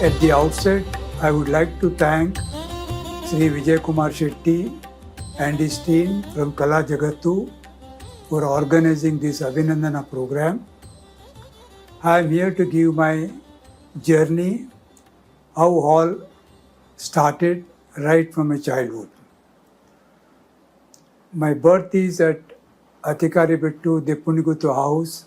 At the outset, I would like to thank Sri Vijay Kumar Shetty and his team from Kala Jagattu for organizing this Abhinandana program. I am here to give my journey, how all started right from my childhood. My birth is at Athikaribettu, Depunigutu House.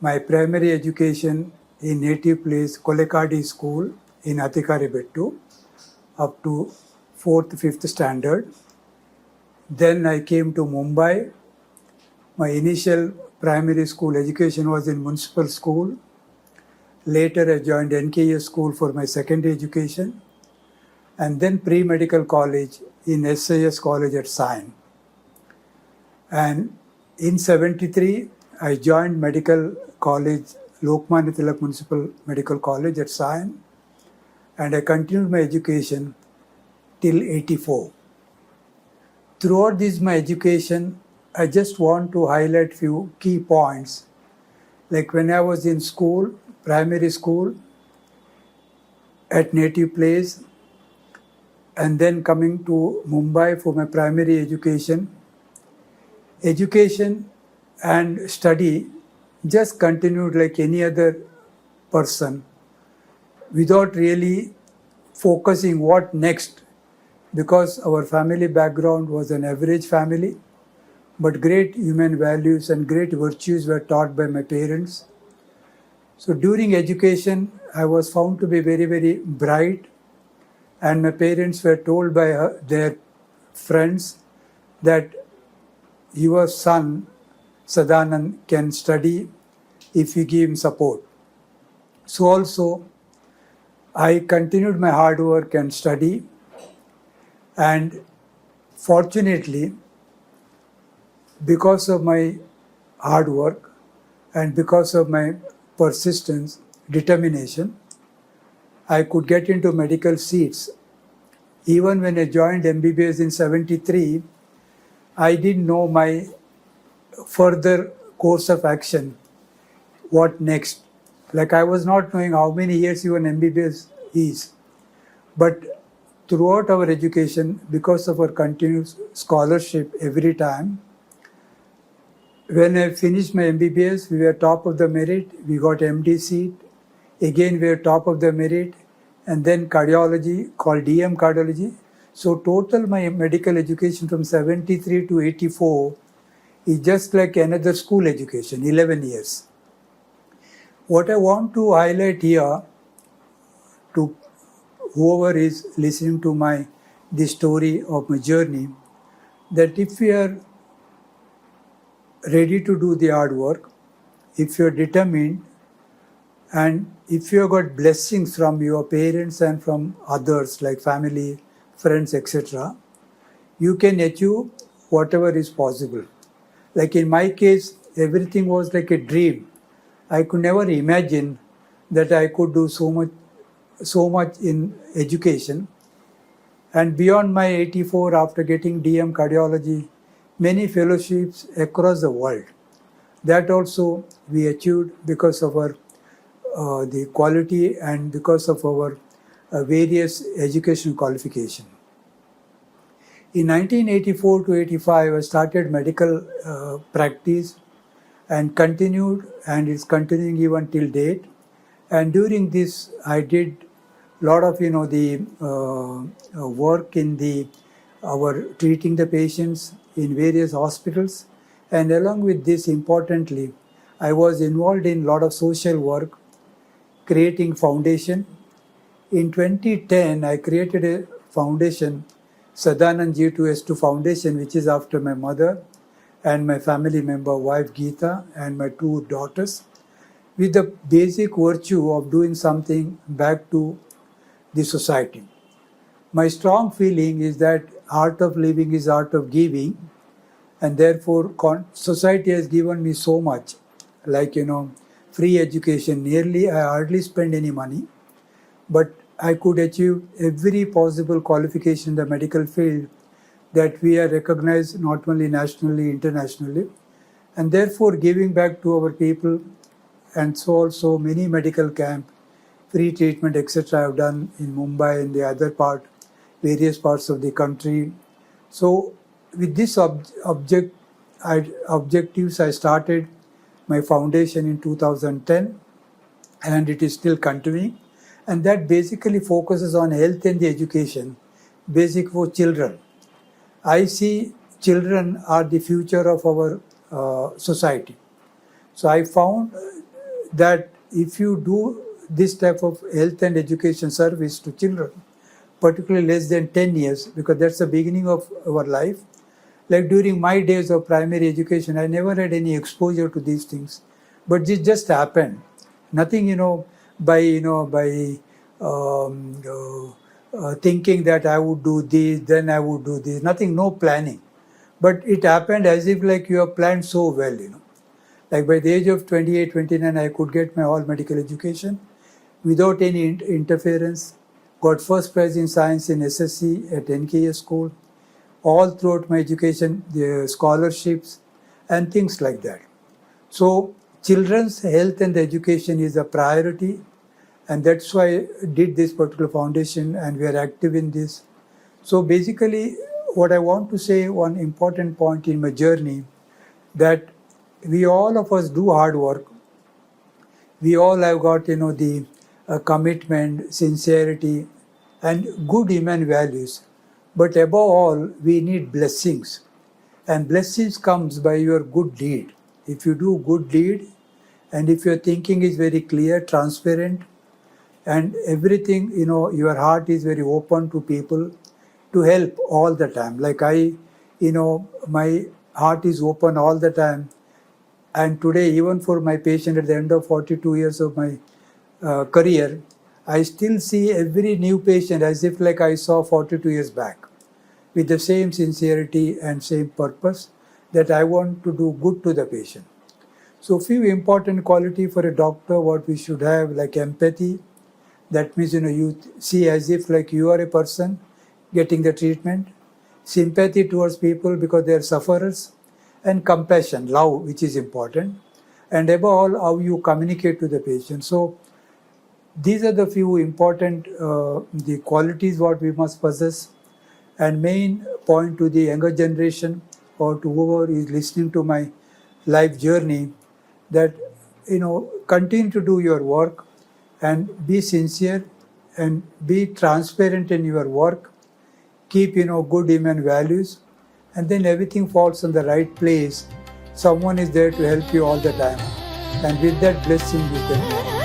My primary education in native place Kolekadi School in Athikaribettu up to 4th, 5th standard. Then I came to Mumbai. My initial primary school education was in municipal school. Later I joined NKS school for my secondary education and then pre-medical college in SIS college at Sion. And in 73, I joined medical college, Lokmanya Tilak Municipal Medical College at Sion, and I continued my education till 84. Throughout this my education, I just want to highlight few key points. Like when I was in school, primary school, at native place, and then coming to Mumbai for my primary education. Education and study just continued like any other person without really focusing what next, because our family background was an average family, but great human values and great virtues were taught by my parents. So during education, I was found to be very, very bright, and my parents were told by their friends that your son, Sadanand, can study if you give him support. So also, I continued my hard work and study, and fortunately, because of my hard work and because of my persistence, determination, I could get into medical seats. Even when I joined MBBS in 73, I didn't know my further course of action, what next. Like I was not knowing how many years even MBBS is. But throughout our education, because of our continuous scholarship every time, when I finished my MBBS, we were top of the merit, we got MD seat, again we were top of the merit, and then cardiology, called DM cardiology. So total my medical education from 73 to 84 is just like another school education, 11 years. What I want to highlight here to whoever is listening to the story of my journey, that if we are ready to do the hard work, if you are determined, and if you have got blessings from your parents and from others like family, friends, etc., you can achieve whatever is possible. Like in my case, everything was like a dream. I could never imagine that I could do so much in education. And beyond my 84, after getting DM cardiology, many fellowships across the world. That also we achieved because of our the quality and because of our various education qualification. In 1984 to 85, I started medical practice and continued, and it's continuing even till date. And during this, I did a lot of the work in our treating the patients in various hospitals, and along with this, importantly, I was involved in a lot of social work, creating foundation. In 2010, I created a foundation, Sadanand G2S2 Foundation, which is after my mother and my family member, wife Geeta, and my 2 daughters, with the basic virtue of doing something back to the society. My strong feeling is that art of living is art of giving, and therefore society has given me so much, like free education. Nearly I hardly spend any money, but I could achieve every possible qualification in the medical field that we are recognized not only nationally, internationally, and therefore giving back to our people. And so also many medical camp, free treatment, etc. I've done in Mumbai and the other various parts of the country. So with this objectives, I started my foundation in 2010, and it is still continuing. And that basically focuses on health and the education, basic for children. I see children are the future of our society. So I found that if you do this type of health and education service to children, particularly less than 10 years, because that's the beginning of our life. Like during my days of primary education, I never had any exposure to these things, but this just happened. Nothing, by thinking that I would do this, then I would do this. Nothing, no planning. But it happened as if like you have planned so well, Like by the age of 28, 29, I could get my all medical education without any interference. Got first prize in science in SSC at NKS school. All throughout my education, the scholarships and things like that. So children's health and education is a priority, and that's why I did this particular foundation, and we are active in this. So basically, what I want to say, one important point in my journey, that we all of us do hard work. We all have got, the commitment, sincerity, and good human values. But above all, we need blessings. And blessings comes by your good deed. If you do good deed, and if your thinking is very clear, transparent, and everything, your heart is very open to people to help all the time. Like my heart is open all the time. And today, even for my patient at the end of 42 years of my career, I still see every new patient as if like I saw 42 years back, with the same sincerity and same purpose that I want to do good to the patient. So few important quality for a doctor, what we should have, like empathy. That means, you see as if like you are a person getting the treatment. Sympathy towards people because they are sufferers. And compassion, love, which is important. And above all, how you communicate to the patient. So these are the few important the qualities what we must possess. And main point to the younger generation or to whoever is listening to my life journey, that continue to do your work and be sincere and be transparent in your work. Keep good human values, and then everything falls in the right place. Someone is there to help you all the time, and with that blessing you can